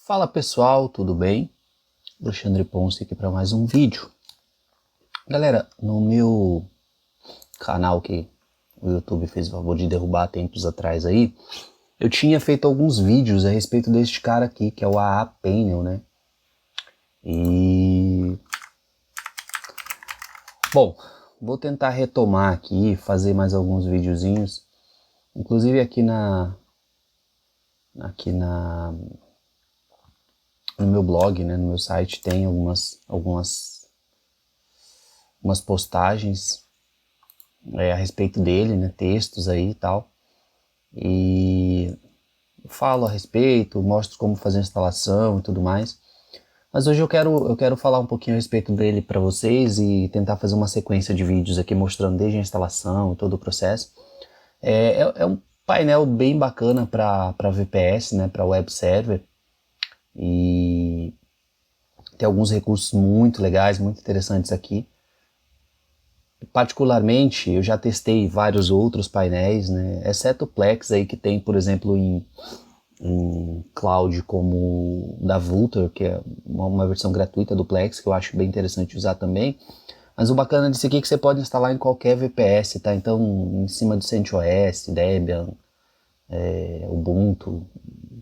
Fala pessoal, tudo bem? Alexandre Ponce aqui para mais um vídeo. Galera, no meu canal que o YouTube fez o favor de derrubar tempos atrás aí, eu tinha feito alguns vídeos a respeito deste cara aqui, que é o AA Painel, né? E... Bom, vou tentar retomar aqui, fazer mais alguns videozinhos, inclusive aqui no meu blog, né, no meu site, tem algumas postagens a respeito dele, né, textos aí e tal, e falo a respeito, mostro como fazer a instalação e tudo mais. Mas hoje eu quero falar um pouquinho a respeito dele para vocês e tentar fazer uma sequência de vídeos aqui mostrando desde a instalação e todo o processo. É um painel bem bacana para VPS, né, para web server, e tem alguns recursos muito legais, muito interessantes aqui. Particularmente, eu já testei vários outros painéis, né, exceto o Plex aí, que tem, por exemplo, em cloud como o da Vultr, que é uma versão gratuita do Plex, que eu acho bem interessante usar também. Mas o bacana disso aqui é que você pode instalar em qualquer VPS, tá? Então, em cima do CentOS, Debian, Ubuntu.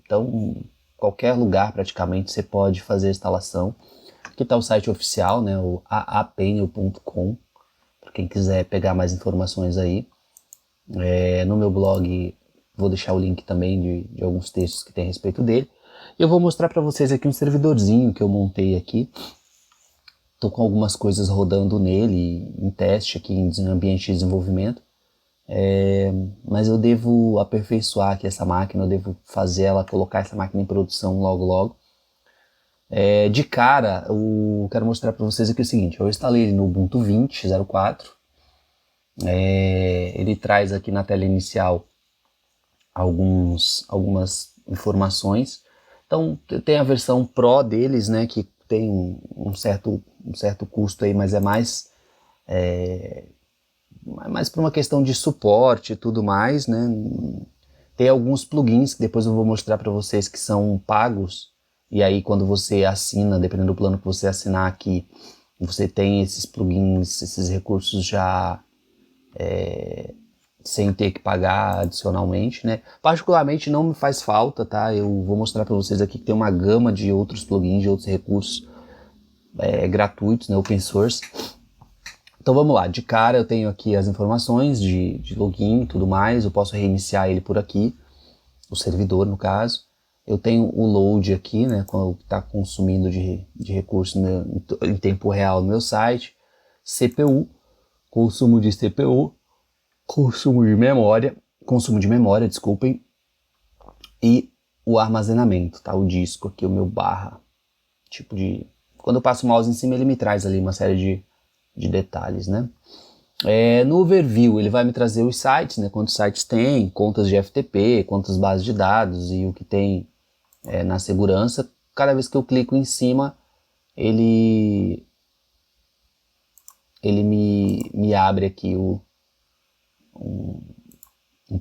Então, qualquer lugar praticamente você pode fazer a instalação. Aqui está o site oficial, né, o aapainel.com, para quem quiser pegar mais informações aí. No meu blog vou deixar o link também de alguns textos que tem a respeito dele. Eu vou mostrar para vocês aqui um servidorzinho que eu montei aqui. Estou com algumas coisas rodando nele, em teste aqui em ambiente de desenvolvimento. Mas eu devo aperfeiçoar aqui essa máquina, eu devo fazer ela, colocar essa máquina em produção logo logo. De cara, eu quero mostrar para vocês aqui o seguinte: eu instalei ele no Ubuntu 20.04. Ele traz aqui na tela inicial algumas informações. Então tem a versão Pro deles, né, que tem um certo custo aí, mas é mais por uma questão de suporte e tudo mais, né. Tem alguns plugins que depois eu vou mostrar para vocês que são pagos, e aí quando você assina, dependendo do plano que você assinar aqui, você tem esses plugins, esses recursos já sem ter que pagar adicionalmente, né? Particularmente não me faz falta, tá? Eu vou mostrar para vocês aqui que tem uma gama de outros plugins, de outros recursos gratuitos, né? Open source. Então vamos lá, de cara eu tenho aqui as informações de login e tudo mais, eu posso reiniciar ele por aqui, o servidor no caso. Eu tenho o load aqui, né, quando está consumindo de recursos em tempo real no meu site, CPU, consumo de CPU, consumo de memória, desculpem, e o armazenamento, tá, o disco aqui, o meu barra, tipo de... Quando eu passo o mouse em cima ele me traz ali uma série de detalhes, né. No overview ele vai me trazer os sites, né, quantos sites tem, contas de FTP, quantas bases de dados e o que tem na segurança. Cada vez que eu clico em cima, ele me abre aqui um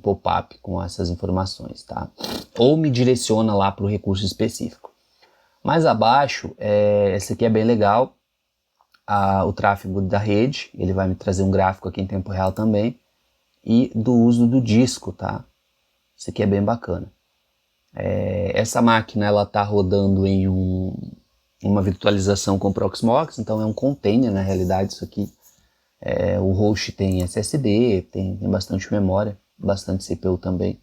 pop-up com essas informações, tá? Ou me direciona lá para o recurso específico. Mais abaixo, esse aqui é bem legal, o tráfego da rede, ele vai me trazer um gráfico aqui em tempo real também, e do uso do disco, tá? Isso aqui é bem bacana. Essa máquina ela está rodando em uma virtualização com Proxmox, então é um container na realidade isso aqui. O host tem SSD, tem bastante memória, bastante CPU também.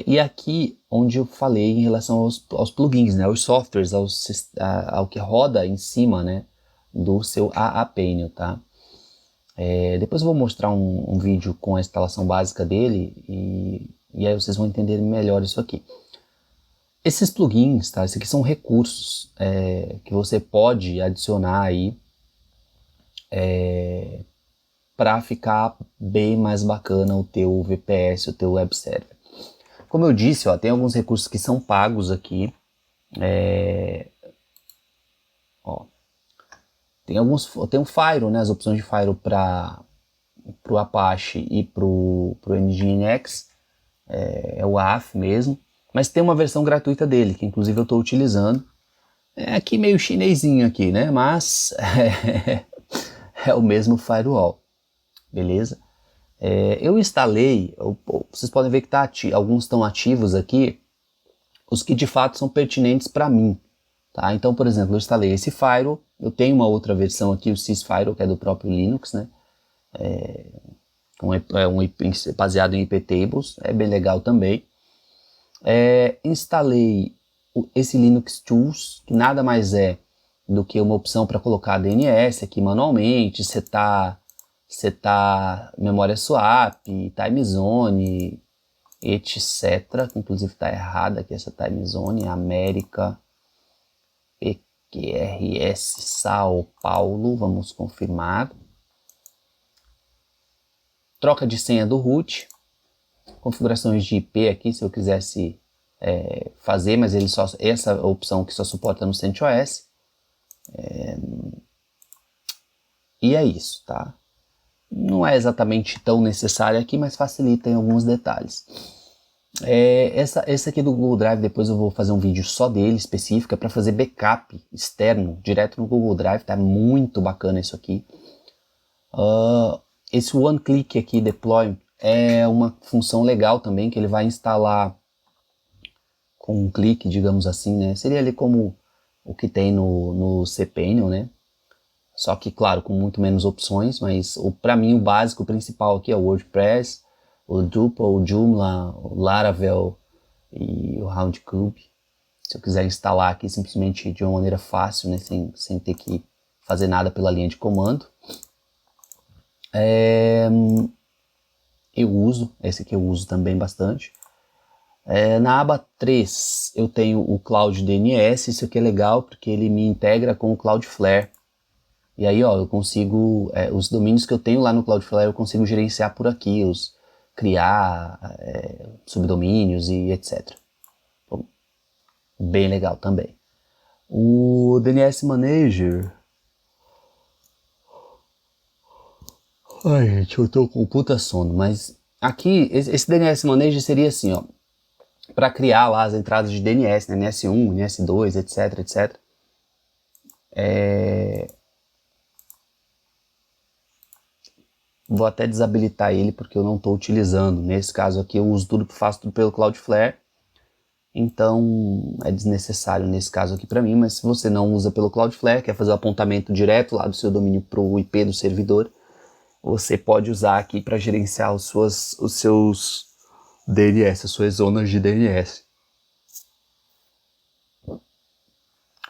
E aqui onde eu falei em relação aos plugins, né, aos softwares, ao que roda em cima, né, do seu AA Painel, tá? Depois eu vou mostrar um vídeo com a instalação básica dele e aí vocês vão entender melhor isso aqui. Esses plugins, tá? Esses aqui são recursos que você pode adicionar aí para ficar bem mais bacana o teu VPS, o teu web server. Como eu disse, ó, tem alguns recursos que são pagos aqui. Tem o Firewall, né? As opções de Firewall para o Apache e para o Nginx, o AF mesmo. Mas tem uma versão gratuita dele, que inclusive eu estou utilizando. É aqui meio chinesinho aqui, né? Mas é o mesmo firewall, beleza? Eu instalei, vocês podem ver que tá alguns estão ativos aqui, os que de fato são pertinentes para mim. Tá? Então, por exemplo, eu instalei esse firewall, eu tenho uma outra versão aqui, o sysfirewall, que é do próprio Linux, né? Baseado em iptables, é bem legal também. Instalei esse Linux Tools, que nada mais é do que uma opção para colocar DNS aqui manualmente, setar memória swap, time zone, etc. Inclusive está errada aqui essa time zone, América PQRS São Paulo, vamos confirmar. Troca de senha do root, configurações de IP aqui se eu quisesse fazer, mas ele essa opção que só suporta no CentOS. E é isso, tá? Não é exatamente tão necessário aqui, mas facilita em alguns detalhes. Essa aqui do Google Drive, depois eu vou fazer um vídeo só dele, específico, para fazer backup externo, direto no Google Drive, tá muito bacana isso aqui. Esse One Click aqui, Deploy, é uma função legal também, que ele vai instalar com um clique, digamos assim, né? Seria ali como o que tem no cPanel, né? Só que, claro, com muito menos opções, mas para mim o básico, o principal aqui é o WordPress, o Drupal, o Joomla, o Laravel e o Roundcube. Se eu quiser instalar aqui simplesmente de uma maneira fácil, né, sem ter que fazer nada pela linha de comando. Esse aqui eu uso também bastante. Na aba 3 eu tenho o Cloud DNS, isso aqui é legal porque ele me integra com o Cloudflare. E aí, ó, eu consigo, os domínios que eu tenho lá no Cloudflare eu consigo gerenciar por aqui, criar subdomínios e etc. Bom, bem legal também. O DNS Manager. Ai, gente, eu tô com puta sono, mas aqui, esse DNS Manager seria assim, ó, para criar lá as entradas de DNS, né, NS1, NS2, etc, etc. Vou até desabilitar ele porque eu não estou utilizando. Nesse caso aqui eu faço tudo pelo Cloudflare. Então é desnecessário nesse caso aqui para mim, mas se você não usa pelo Cloudflare, quer fazer o apontamento direto lá do seu domínio para o IP do servidor, você pode usar aqui para gerenciar os seus DNS, as suas zonas de DNS.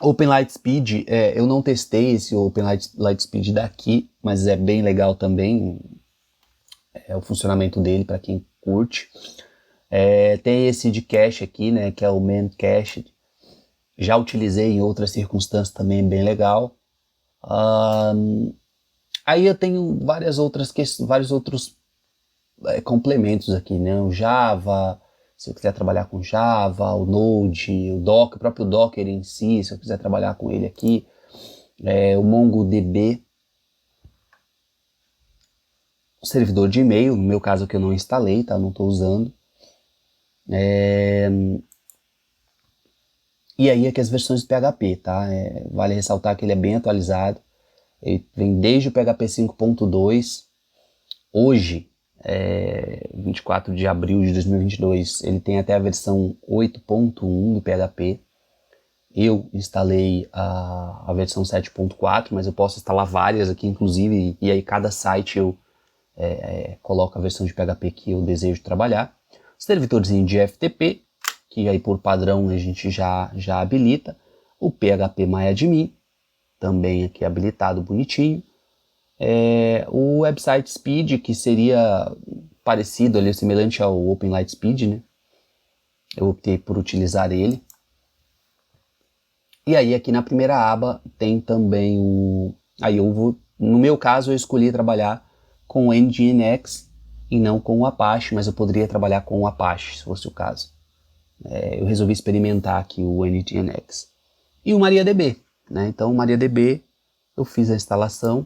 Open Lightspeed, eu não testei esse Open Lightspeed daqui, mas é bem legal também, o funcionamento dele para quem curte. Tem esse de cache aqui, né, que é o Man Cache. Já utilizei em outras circunstâncias também, bem legal. Aí eu tenho vários outros complementos aqui, né, o Java, se eu quiser trabalhar com Java, o Node, o próprio Docker em si, se eu quiser trabalhar com ele aqui, o MongoDB, o servidor de e-mail, no meu caso que eu não instalei, tá, não estou usando. E aí aqui as versões do PHP, tá? Vale ressaltar que ele é bem atualizado. Ele vem desde o PHP 5.2. Hoje, 24 de abril de 2022, ele tem até a versão 8.1 do PHP. Eu instalei a versão 7.4, mas eu posso instalar várias aqui, inclusive, e aí cada site eu coloco a versão de PHP que eu desejo trabalhar. Servidorzinho de FTP, que aí por padrão a gente já habilita. O PHP MyAdmin, também aqui habilitado, bonitinho. O Website Speed, que seria parecido ali, semelhante ao Open Lightspeed, né? Eu optei por utilizar ele. E aí aqui na primeira aba tem também no meu caso eu escolhi trabalhar com o Nginx e não com o Apache, mas eu poderia trabalhar com o Apache, se fosse o caso. Eu resolvi experimentar aqui o Nginx. E o MariaDB, né? Então o MariaDB eu fiz a instalação.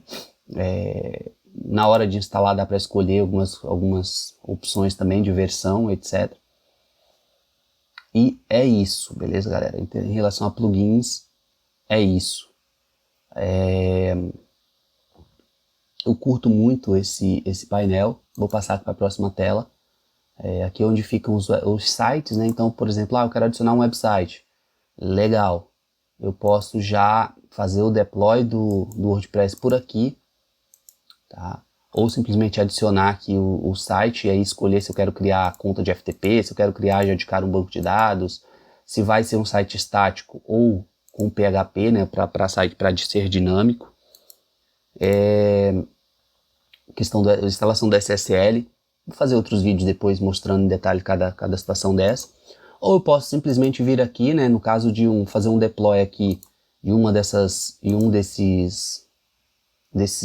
Na hora de instalar dá para escolher algumas opções também de versão, etc. E é isso, beleza, galera? Em relação a plugins, é isso. Eu curto muito esse painel. Vou passar aqui para a próxima tela. Aqui é onde ficam os sites, né? Então, por exemplo, eu quero adicionar um website. Legal. Eu posso já fazer o deploy do WordPress por aqui, tá? Ou simplesmente adicionar aqui o site e aí escolher se eu quero criar conta de FTP, se eu quero criar já de cara um banco de dados, se vai ser um site estático ou com PHP, né, para ser dinâmico. Questão da instalação da SSL. Vou fazer outros vídeos depois mostrando em detalhe cada situação dessa. Ou eu posso simplesmente vir aqui, né, no caso de fazer um deploy aqui em um desses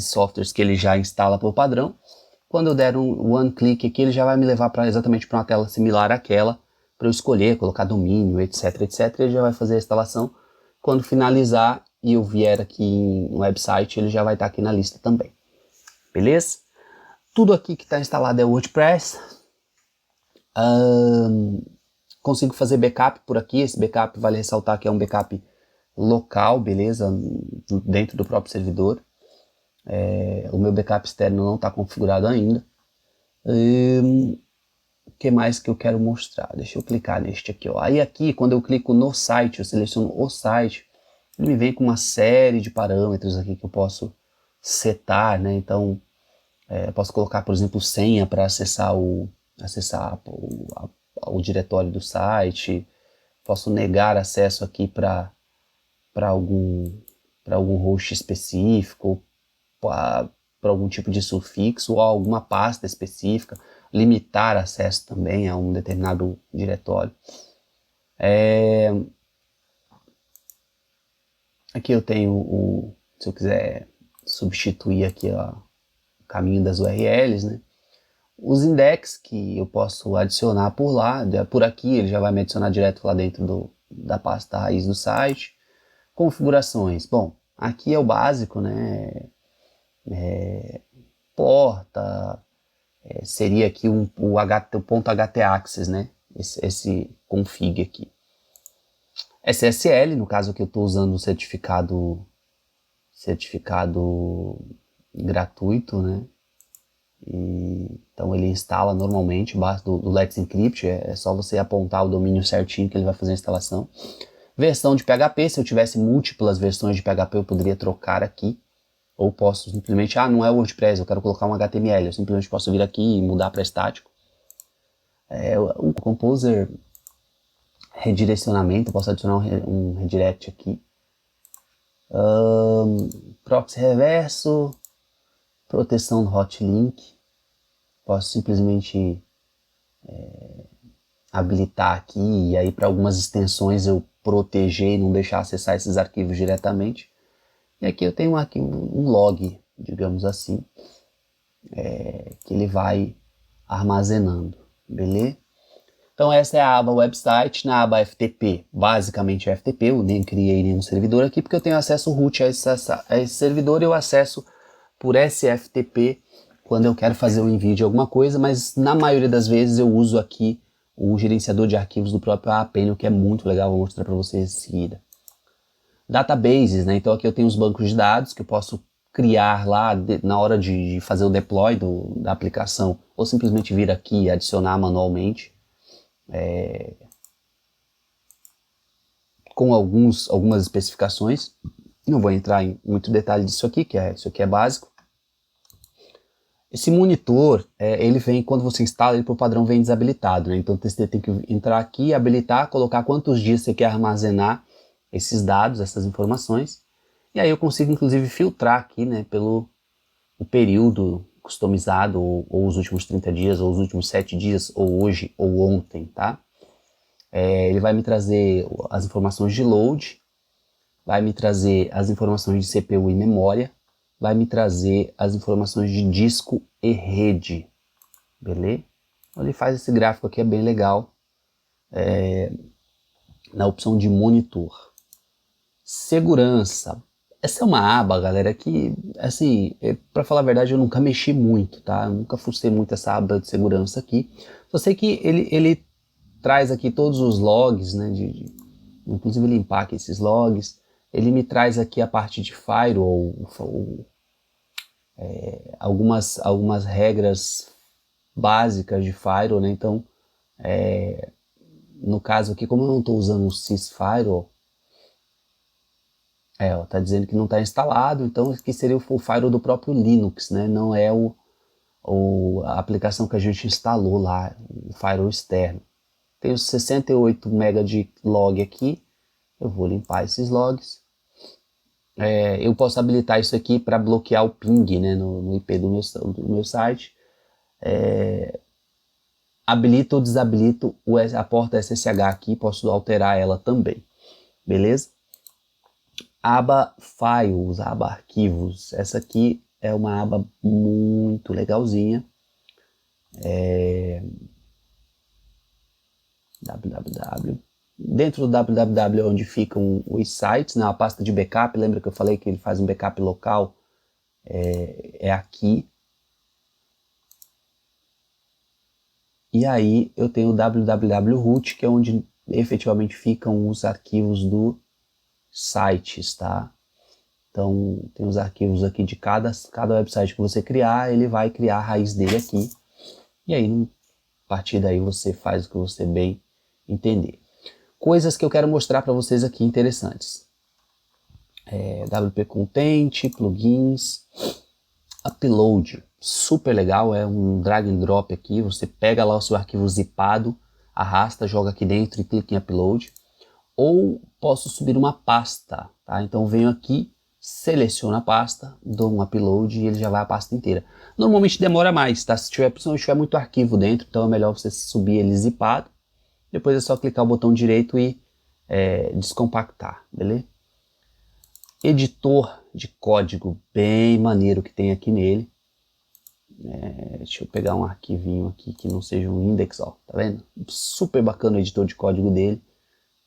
softwares que ele já instala por padrão. Quando eu der um one click aqui, ele já vai me levar exatamente para uma tela similar àquela, para eu escolher, colocar domínio, etc, etc. Ele já vai fazer a instalação. Quando finalizar e eu vier aqui no website, ele já vai estar aqui na lista também. Beleza? Tudo aqui que está instalado é WordPress. Consigo fazer backup por aqui. Esse backup, vale ressaltar que é um backup local, beleza? Dentro do próprio servidor. O meu backup externo não está configurado ainda. O que mais que eu quero mostrar? Deixa eu clicar neste aqui, ó. Aí aqui, quando eu clico no site, eu seleciono o site, ele me vem com uma série de parâmetros aqui que eu posso setar, né? Então, eu posso colocar, por exemplo, senha para acessar o diretório do site. Posso negar acesso aqui para algum host específico, para algum tipo de sufixo ou alguma pasta específica, limitar acesso também a um determinado diretório. Aqui eu tenho se eu quiser substituir aqui o caminho das URLs, né? Os index que eu posso adicionar por lá, por aqui ele já vai me adicionar direto lá dentro da pasta raiz do site. Configurações, bom, aqui é o básico, né? Porta, seria aqui o ponto .htaccess, né? Esse config aqui. SSL, no caso aqui eu estou usando o certificado gratuito, né? Então ele instala normalmente, basta do Let's Encrypt, é só você apontar o domínio certinho que ele vai fazer a instalação. Versão de PHP, se eu tivesse múltiplas versões de PHP eu poderia trocar aqui. Ou posso simplesmente, não é o WordPress, eu quero colocar um HTML, eu simplesmente posso vir aqui e mudar para estático. O Composer redirecionamento, eu posso adicionar um redirect aqui. Proxy reverso, proteção do hotlink, posso simplesmente habilitar aqui e aí para algumas extensões eu proteger e não deixar acessar esses arquivos diretamente. E aqui eu tenho aqui um log, digamos assim, que ele vai armazenando, beleza? Então essa é a aba website. Na aba FTP, basicamente é FTP, eu nem criei nenhum servidor aqui porque eu tenho acesso root a esse servidor e eu acesso por SFTP quando eu quero fazer o envio de alguma coisa, mas na maioria das vezes eu uso aqui o gerenciador de arquivos do próprio Apple, que é muito legal, vou mostrar para vocês em seguida. Databases, né? Então aqui eu tenho os bancos de dados que eu posso criar lá na hora de fazer o deploy da aplicação, ou simplesmente vir aqui e adicionar manualmente. Com algumas especificações. Não vou entrar em muito detalhe disso aqui, isso aqui é básico. Esse monitor, ele vem, quando você instala, ele por padrão vem desabilitado, né? Então você tem que entrar aqui, habilitar, colocar quantos dias você quer armazenar esses dados, essas informações. E aí eu consigo inclusive filtrar aqui, né, pelo o período customizado, ou os últimos 30 dias, ou os últimos 7 dias, ou hoje, ou ontem, tá? Ele vai me trazer as informações de load, vai me trazer as informações de CPU e memória, vai me trazer as informações de disco e rede, beleza? Então ele faz esse gráfico aqui, é bem legal, na opção de monitor. Segurança. Essa é uma aba, galera, que, assim, para falar a verdade, eu nunca mexi muito, tá? Eu nunca fucei muito essa aba de segurança aqui. Só sei que ele traz aqui todos os logs, né, inclusive limpar aqui esses logs. Ele me traz aqui a parte de firewall, algumas regras básicas de firewall, né? Então, no caso aqui, como eu não estou usando o sysfirewall, tá dizendo que não está instalado, então aqui seria o firewall do próprio Linux, né? Não é a aplicação que a gente instalou lá, o firewall externo. Tem os 68 MB de log aqui, eu vou limpar esses logs. Eu posso habilitar isso aqui para bloquear o ping, né, no IP do meu site. Habilito ou desabilito a porta SSH aqui, posso alterar ela também, beleza? Aba Files, aba Arquivos, essa aqui é uma aba muito legalzinha. www. Dentro do www é onde ficam os sites, né? A pasta de backup, lembra que eu falei que ele faz um backup local? É aqui. E aí eu tenho o www.root, que é onde efetivamente ficam os arquivos do sites, tá? Então tem os arquivos aqui de cada website que você criar, ele vai criar a raiz dele aqui. E aí, a partir daí você faz o que você bem entender. Coisas que eu quero mostrar para vocês aqui interessantes. WP Content, plugins, upload, super legal, é um drag and drop aqui, você pega lá o seu arquivo zipado, arrasta, joga aqui dentro e clica em upload. Ou posso subir uma pasta, tá? Então venho aqui, seleciono a pasta, dou um upload e ele já vai a pasta inteira. Normalmente demora mais, tá? Se tiver muito arquivo dentro, então é melhor você subir ele zipado. Depois é só clicar o botão direito e descompactar, beleza? Editor de código bem maneiro que tem aqui nele. Deixa eu pegar um arquivinho aqui que não seja um index, ó, tá vendo? Super bacana o editor de código dele.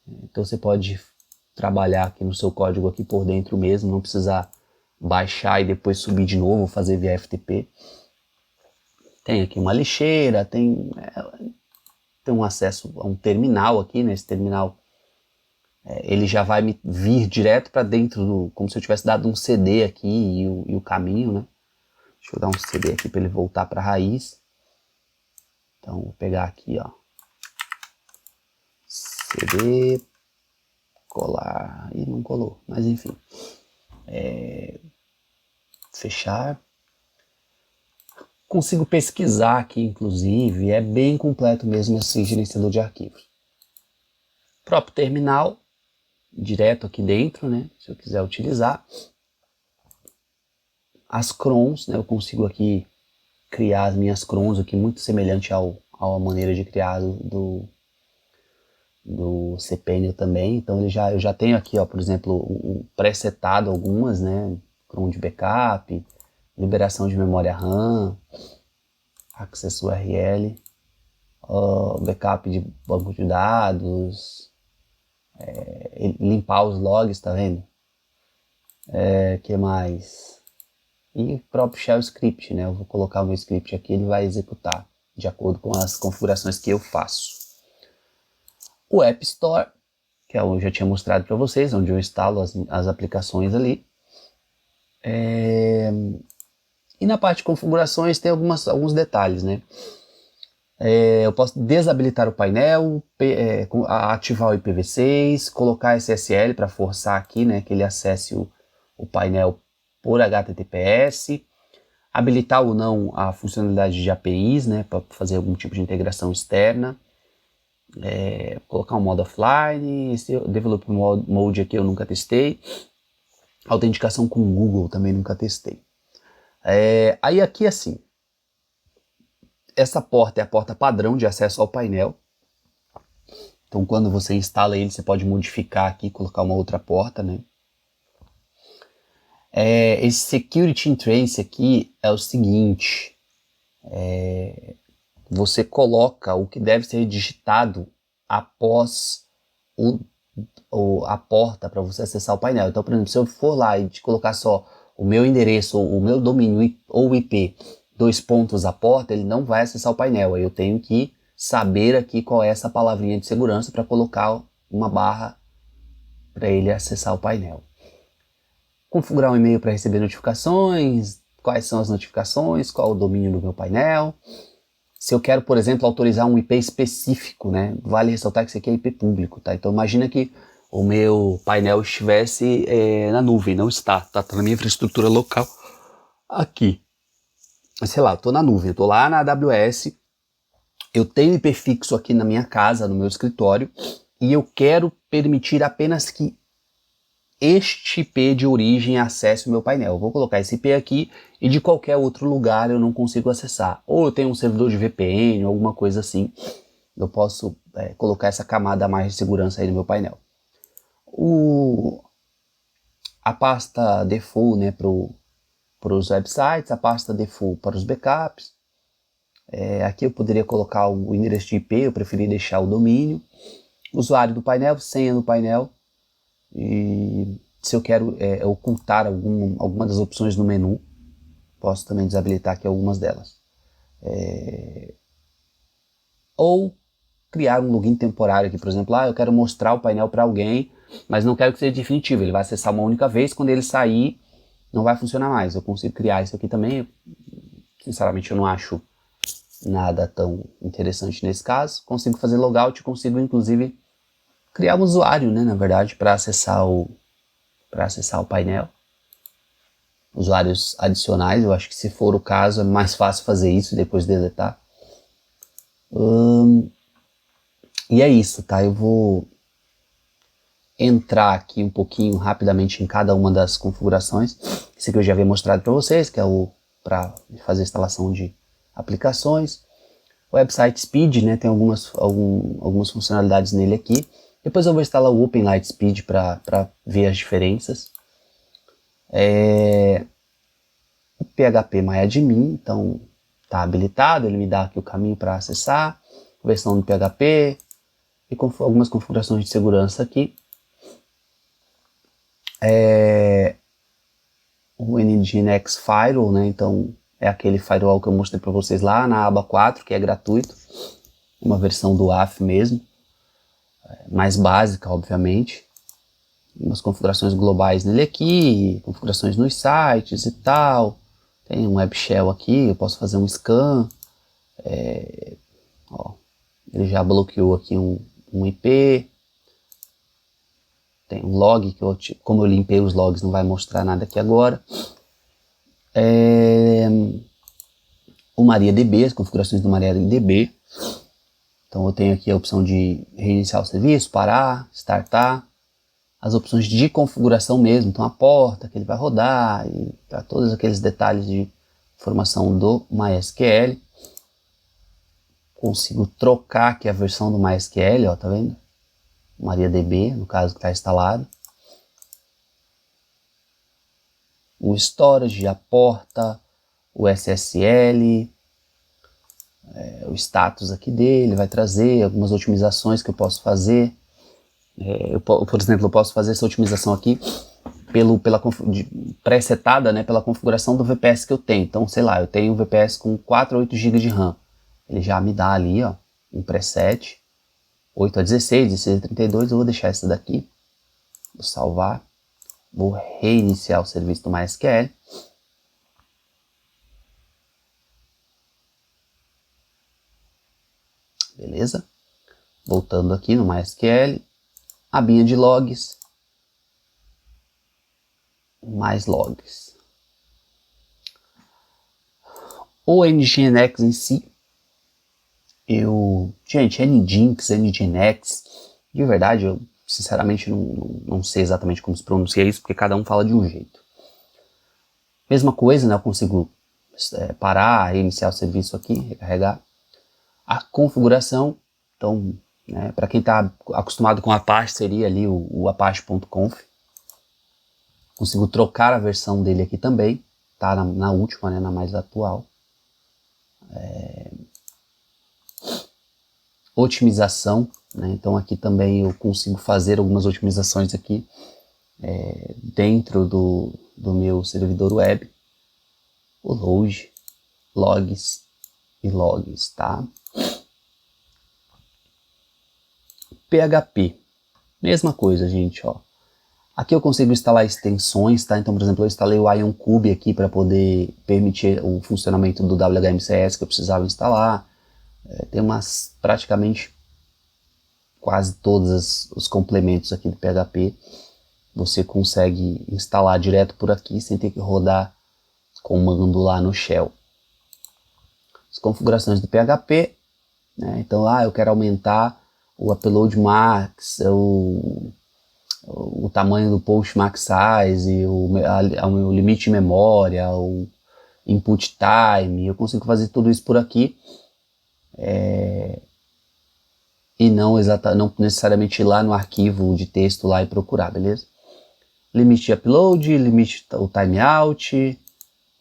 Então você pode trabalhar aqui no seu código aqui por dentro mesmo, não precisar baixar e depois subir de novo, fazer via FTP. Tem aqui uma lixeira, tem um acesso a um terminal aqui, né? Esse terminal ele já vai me vir direto para dentro, como se eu tivesse dado um CD aqui e o caminho, né? Deixa eu dar um CD aqui para ele voltar para a raiz. Então vou pegar aqui, ó, CD, colar, e não colou, mas enfim, fechar. Consigo pesquisar aqui, inclusive, é bem completo mesmo esse gerenciador de arquivos. Próprio terminal, direto aqui dentro, né, se eu quiser utilizar. As crons, né, eu consigo aqui criar as minhas crons aqui, muito semelhante à maneira de criar do cPanel também. Então eu já tenho aqui, ó, por exemplo, pré-setado algumas, né, cron de backup, liberação de memória RAM, Access URL, backup de banco de dados, limpar os logs, tá vendo? Que mais? E o próprio shell script, né? Eu vou colocar o meu script aqui, ele vai executar de acordo com as configurações que eu faço. O App Store, que eu já tinha mostrado para vocês, onde eu instalo as aplicações ali. E na parte de configurações tem alguns detalhes, né? Eu posso desabilitar o painel, ativar o IPv6, colocar SSL para forçar aqui, né, que ele acesse o painel por HTTPS, habilitar ou não a funcionalidade de APIs, né, para fazer algum tipo de integração externa, colocar um modo offline, esse Developer Mode aqui eu nunca testei, autenticação com o Google também nunca testei. Aí aqui assim, essa porta é a porta padrão de acesso ao painel. Então quando você instala ele, você pode modificar aqui, colocar uma outra porta, né? Esse Security Entrance aqui é o seguinte, você coloca o que deve ser digitado após a porta para você acessar o painel. Então, por exemplo, se eu for lá e te colocar só o meu endereço, o meu domínio ou IP, 2 pontos a porta, ele não vai acessar o painel. Aí eu tenho que saber aqui qual é essa palavrinha de segurança para colocar uma barra para ele acessar o painel. Configurar um e-mail para receber notificações, quais são as notificações, qual o domínio do meu painel. Se eu quero, por exemplo, autorizar um IP específico, né? Vale ressaltar que isso aqui é IP público, tá? Então imagina que o meu painel estivesse na nuvem, não está, tá na minha infraestrutura local aqui. Mas sei lá, eu tô na nuvem, eu tô lá na AWS, eu tenho IP fixo aqui na minha casa, no meu escritório, e eu quero permitir apenas que este IP de origem acesse o meu painel. Eu vou colocar esse IP aqui e de qualquer outro lugar eu não consigo acessar. Ou eu tenho um servidor de VPN, alguma coisa assim. Eu posso colocar essa camada a mais de segurança aí no meu painel. A pasta default, né, para os websites, a pasta default para os backups. Aqui eu poderia colocar o endereço de IP, eu preferi deixar o domínio. Usuário do painel, senha do painel. E se eu quero ocultar alguma das opções no menu, posso também desabilitar aqui algumas delas. Ou criar um login temporário aqui, por exemplo, eu quero mostrar o painel para alguém, mas não quero que seja definitivo, ele vai acessar uma única vez, quando ele sair não vai funcionar mais. Eu consigo criar isso aqui também, sinceramente eu não acho nada tão interessante nesse caso. Consigo fazer logout, consigo inclusive criar um usuário, né, na verdade, para acessar o painel. Usuários adicionais, eu acho que se for o caso é mais fácil fazer isso e depois deletar. E é isso, tá? Eu vou entrar aqui um pouquinho rapidamente em cada uma das configurações. Esse aqui eu já havia mostrado para vocês, que é o para fazer a instalação de aplicações. O Website Speed, né? Tem algumas funcionalidades nele aqui. Depois eu vou instalar o Open Lightspeed para ver as diferenças. O PHP MyAdmin, então está habilitado, ele me dá aqui o caminho para acessar, versão do PHP e algumas configurações de segurança aqui. O Nginx Firewall, né? Então é aquele firewall que eu mostrei para vocês lá na aba 4, que é gratuito, uma versão do AF mesmo, mais básica, obviamente. Umas configurações globais nele aqui, configurações nos sites e tal. Tem um web shell aqui, eu posso fazer um scan. Ele já bloqueou aqui um IP. Tem um log, que como eu limpei os logs, não vai mostrar nada aqui agora. O MariaDB, as configurações do MariaDB. Então eu tenho aqui a opção de reiniciar o serviço, parar, startar. As opções de configuração mesmo, então a porta que ele vai rodar, e para todos aqueles detalhes de informação do MySQL. Consigo trocar aqui a versão do MySQL, ó, tá vendo? MariaDB, no caso que está instalado. O storage, a porta, o SSL, o status aqui dele, vai trazer algumas otimizações que eu posso fazer. Por exemplo, eu posso fazer essa otimização aqui pré-setada, né, pela configuração do VPS que eu tenho. Então, sei lá, eu tenho um VPS com 4 ou 8 GB de RAM. Ele já me dá ali, ó, um preset, 8 a 16, 16 a 32, eu vou deixar esse daqui, vou salvar, vou reiniciar o serviço do MySQL. Beleza? Voltando aqui no MySQL, abinha de logs, mais logs. O Nginx em si, gente, Nginx, Nginx, de verdade, eu sinceramente não sei exatamente como se pronuncia isso, porque cada um fala de um jeito. Mesma coisa, né, eu consigo parar, reiniciar o serviço aqui, recarregar. A configuração, então, né, para quem está acostumado com Apache, seria ali o apache.conf. Consigo trocar a versão dele aqui também, tá na última, né, na mais atual. Otimização, né, então aqui também eu consigo fazer algumas otimizações aqui dentro do meu servidor web. O load, logs e logs, tá? PHP, mesma coisa, gente, ó. Aqui eu consigo instalar extensões, tá? Então, por exemplo, eu instalei o IonCube aqui para poder permitir o funcionamento do WHMCS que eu precisava instalar. Tem praticamente quase todos os complementos aqui do PHP. Você consegue instalar direto por aqui sem ter que rodar comando lá no shell. As configurações do PHP, né? Então, eu quero aumentar o upload max, o tamanho do post max size, o limite de memória, o input time. Eu consigo fazer tudo isso por aqui e não necessariamente ir lá no arquivo de texto lá e procurar, beleza? Limite de upload, limite o timeout,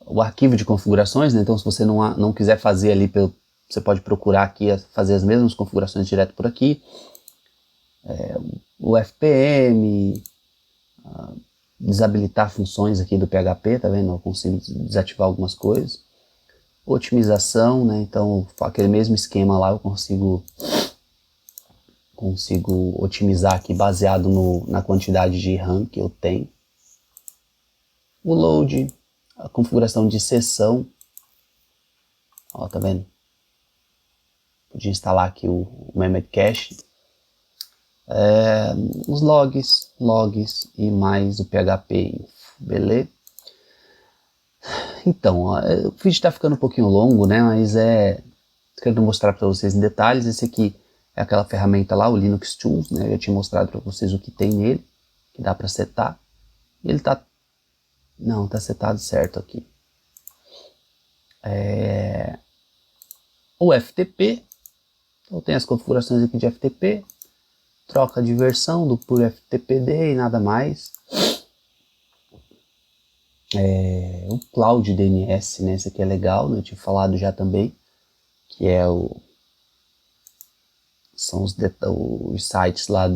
o arquivo de configurações, né? Então se você não quiser fazer ali, você pode procurar aqui, fazer as mesmas configurações direto por aqui. O FPM, desabilitar funções aqui do PHP, tá vendo? Eu consigo desativar algumas coisas. Otimização, né? Então aquele mesmo esquema lá eu consigo otimizar aqui baseado na quantidade de RAM que eu tenho. O load, a configuração de sessão, ó, tá vendo? Podia instalar aqui o memory cache. Os logs e mais o PHP info, beleza? Então, o vídeo está ficando um pouquinho longo, né? Mas quero mostrar para vocês em detalhes. Esse aqui é aquela ferramenta lá, o Linux Tools, né? Eu já tinha mostrado para vocês o que tem nele, que dá para setar. Ele tá setado certo aqui. O FTP, então tem as configurações aqui de FTP. Troca de versão do puro FTPD e nada mais. O Cloud DNS, né? Esse aqui é legal, né? Eu tinha falado já também, que são os sites lá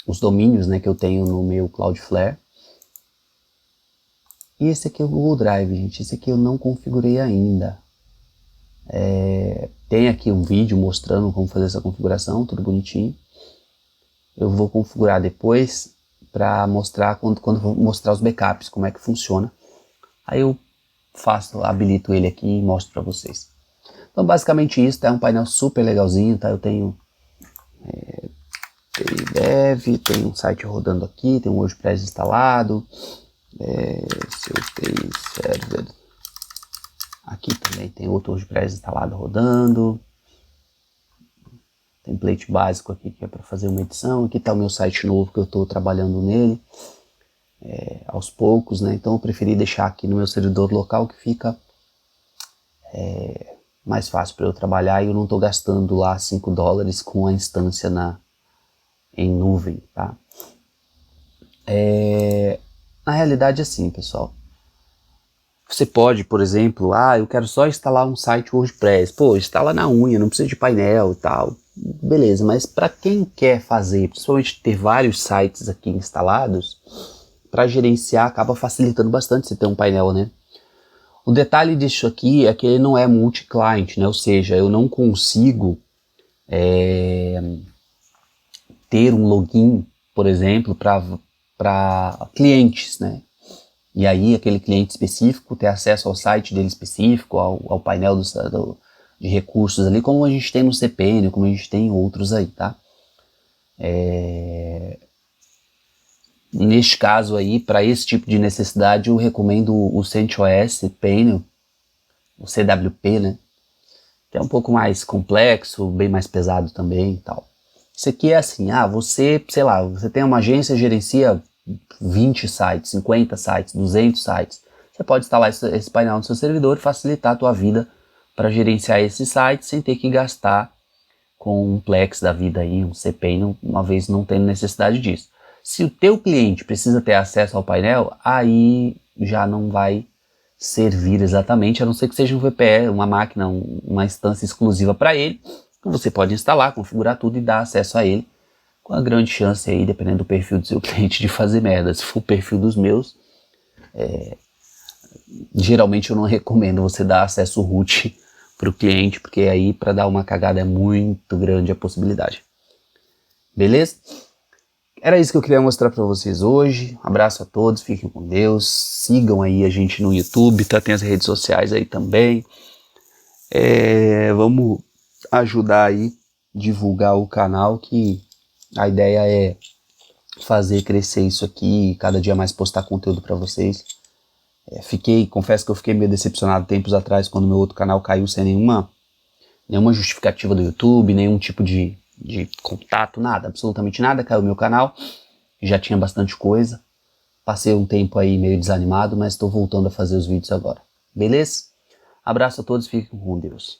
os domínios, né, que eu tenho no meu Cloudflare. E esse aqui é o Google Drive, gente. Esse aqui eu não configurei ainda. Tem aqui um vídeo mostrando como fazer essa configuração, tudo bonitinho. Eu vou configurar depois para mostrar quando eu vou mostrar os backups, como é que funciona. Aí eu habilito ele aqui e mostro para vocês. Então basicamente isso, tá? É um painel super legalzinho, tá? Eu tenho dev, tem um site rodando aqui, tem um WordPress instalado, server. Aqui também tem outro WordPress instalado rodando. Template básico aqui que é para fazer uma edição. Aqui está o meu site novo que eu estou trabalhando nele aos poucos, né? Então eu preferi deixar aqui no meu servidor local que fica mais fácil para eu trabalhar e eu não estou gastando lá $5 com a instância em nuvem, tá? Na realidade assim, pessoal, você pode, por exemplo, eu quero só instalar um site WordPress. Pô, instala na unha, não precisa de painel e tal. Beleza, mas para quem quer fazer, principalmente ter vários sites aqui instalados, para gerenciar acaba facilitando bastante você ter um painel, né? O detalhe disso aqui é que ele não é multi-client, né? Ou seja, eu não consigo ter um login, por exemplo, para clientes, né? E aí aquele cliente específico ter acesso ao site dele específico, ao painel de recursos ali, como a gente tem no CPN, como a gente tem em outros aí, tá? Neste caso aí, para esse tipo de necessidade, eu recomendo o CentOS Painel, o CWP, né? Que é um pouco mais complexo, bem mais pesado também e tal. Isso aqui é assim, você, sei lá, você tem uma agência, gerencia 20 sites, 50 sites, 200 sites. Você pode instalar esse painel no seu servidor e facilitar a tua vida para gerenciar esses sites sem ter que gastar com um Plex da vida aí, um cPanel, uma vez não tendo necessidade disso. Se o teu cliente precisa ter acesso ao painel, aí já não vai servir exatamente, a não ser que seja um VPE, uma máquina, uma instância exclusiva para ele. Então você pode instalar, configurar tudo e dar acesso a ele, com a grande chance aí, dependendo do perfil do seu cliente, de fazer merda. Se for o perfil dos meus, geralmente eu não recomendo você dar acesso root para o cliente, porque aí para dar uma cagada é muito grande a possibilidade. Beleza? Era isso que eu queria mostrar para vocês hoje. Abraço a todos, fiquem com Deus. Sigam aí a gente no YouTube, tá? Tem as redes sociais aí também. Vamos ajudar aí, divulgar o canal, que a ideia é fazer crescer isso aqui, cada dia mais postar conteúdo para vocês. Confesso que eu fiquei meio decepcionado tempos atrás, quando meu outro canal caiu sem nenhuma justificativa do YouTube, nenhum tipo de contato, nada, absolutamente nada, caiu meu canal, já tinha bastante coisa, passei um tempo aí meio desanimado, mas estou voltando a fazer os vídeos agora, beleza? Abraço a todos, fiquem com Deus.